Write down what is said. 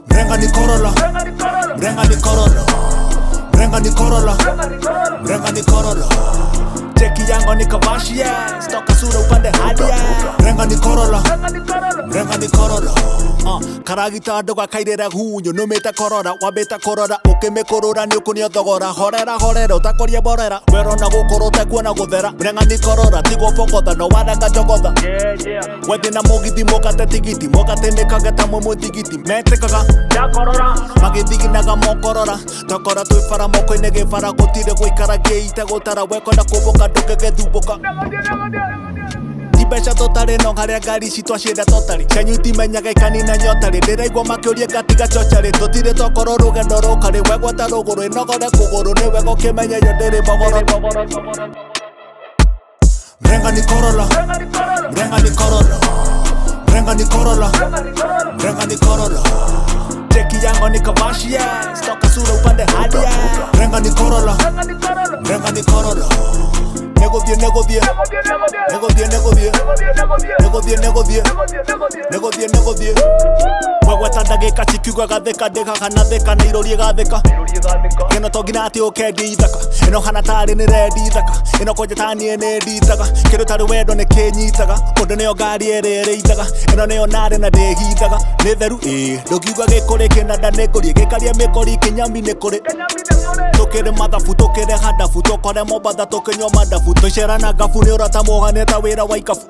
Mrenga ni Corolla, mrenga ni Corolla, mrenga ni Corolla, mrenga ni Corolla. Cheki yangu ni Kavashi, stoka sura upande hadi. Mrenga ni Corolla, mrenga ni Corolla. Karagita ndoga kairera hunyo numita Corolla, wabeta Corolla ukime Corolla ni ukunio thogora. Horera utakoria borera, wero na gukoro tekuona guthera. Mrenga ni Corolla tigo fokotha no waranga jogotha. Wethi na mugithi mokate tigiti, mokate nikageta mumwe tigiti. Metekaga ya Corolla magithiginaga mokorora, tokora twifara moko-ini gibara gutire guikara giite gutara wekona kuboka ndungegethumbuka. Tibeca totari no haria ngari ici twacienda totari, cianyu itimenyaga ikanina nyotari. Ndiraigua makiuria ngatiga cocari, tutire twakorwo rugendo rukari. Wegwata ruguru inogore kuguru, ni wega ukimenya yo ndiri bogoro. Mrenga ni Corolla, mrenga ni Corolla, mrenga ni Corolla, mrenga ni Corolla. Cheki yangu ni Kavashi, stoka sura upande hadi. Mrenga ni Corolla, mrenga ni Corolla. Negodie, negodie, negodie, negodie, negodie, negodie, negodie, negodie. Wegweta ndagika cikiuga gatheka ndeka na theka na irorie gatheka. Ino tongina ati ukendi ithaka, ino hana tari ni rendi ithaka. Ino konje tanie ni nditaga, kindu tari wendo ni kinyitaga. Undu nio ngari ere ithaga, ino nio nari na ndihithaga. Ni theru ndukiuga gikuri kinanda ni kuri, gikaria mikori kinyami ni kuri. Tukire mathabu tukire hadabu, tukore mobatha tukinywa madabu. Tucerana gabu ni urata muhane ta wira wa ikabu.